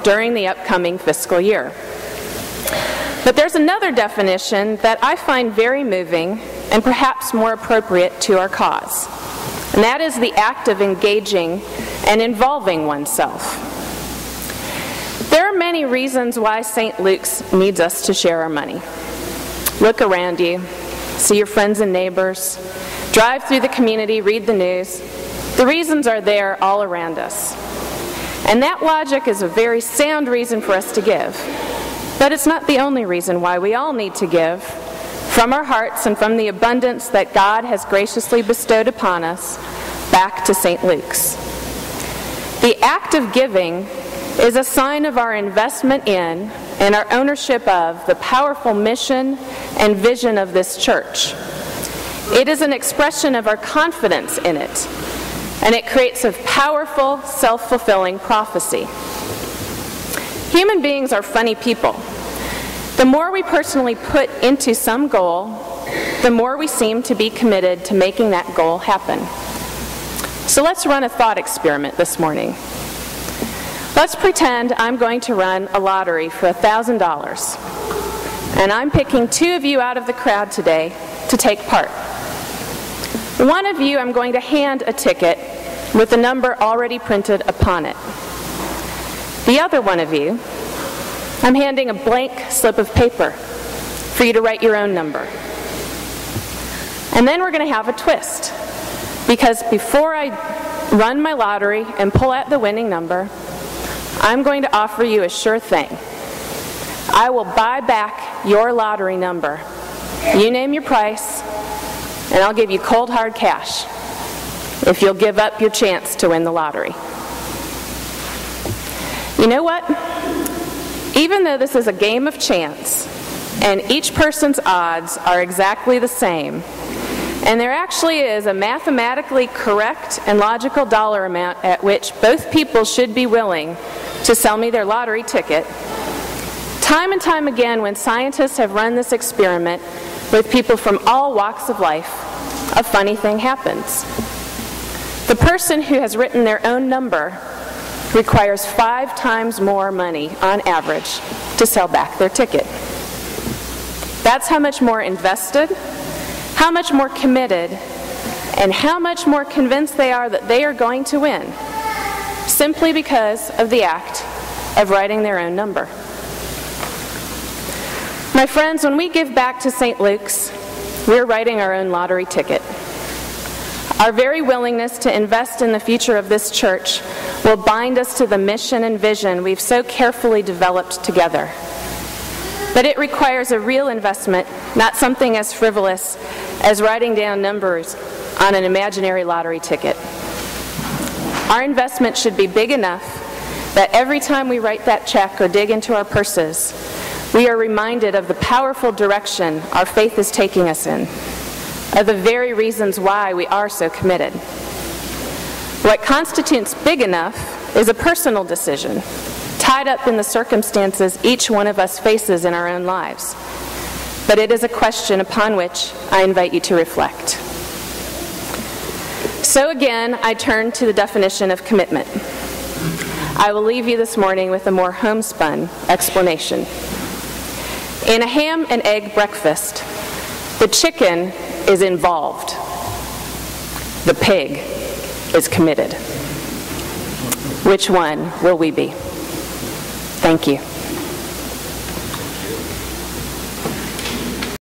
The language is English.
during the upcoming fiscal year. But there's another definition that I find very moving and perhaps more appropriate to our cause, and that is the act of engaging and involving oneself. There are many reasons why St. Luke's needs us to share our money. Look around you, see your friends and neighbors, drive through the community, read the news. The reasons are there all around us. And that logic is a very sound reason for us to give. But it's not the only reason why we all need to give from our hearts and from the abundance that God has graciously bestowed upon us back to St. Luke's. The act of giving is a sign of our investment in and our ownership of the powerful mission and vision of this church. It is an expression of our confidence in it, and it creates a powerful, self-fulfilling prophecy. Human beings are funny people. The more we personally put into some goal, the more we seem to be committed to making that goal happen. So let's run a thought experiment this morning. Let's pretend I'm going to run a lottery for $1,000, and I'm picking two of you out of the crowd today to take part. One of you I'm going to hand a ticket with the number already printed upon it. The other one of you, I'm handing a blank slip of paper for you to write your own number. And then we're going to have a twist, because before I run my lottery and pull out the winning number, I'm going to offer you a sure thing. I will buy back your lottery number. You name your price, and I'll give you cold hard cash if you'll give up your chance to win the lottery. You know what? Even though this is a game of chance, and each person's odds are exactly the same, and there actually is a mathematically correct and logical dollar amount at which both people should be willing to sell me their lottery ticket, time and time again when scientists have run this experiment with people from all walks of life, a funny thing happens. The person who has written their own number requires 5 times more money on average to sell back their ticket. That's how much more invested, how much more committed, and how much more convinced they are that they are going to win, simply because of the act of writing their own number. My friends, when we give back to St. Luke's, we're writing our own lottery ticket. Our very willingness to invest in the future of this church will bind us to the mission and vision we've so carefully developed together. But it requires a real investment, not something as frivolous as writing down numbers on an imaginary lottery ticket. Our investment should be big enough that every time we write that check or dig into our purses, we are reminded of the powerful direction our faith is taking us in, of the very reasons why we are so committed. What constitutes big enough is a personal decision, tied up in the circumstances each one of us faces in our own lives. But it is a question upon which I invite you to reflect. So again, I turn to the definition of commitment. I will leave you this morning with a more homespun explanation. In a ham and egg breakfast, the chicken is involved. The pig is committed. Which one will we be? Thank you.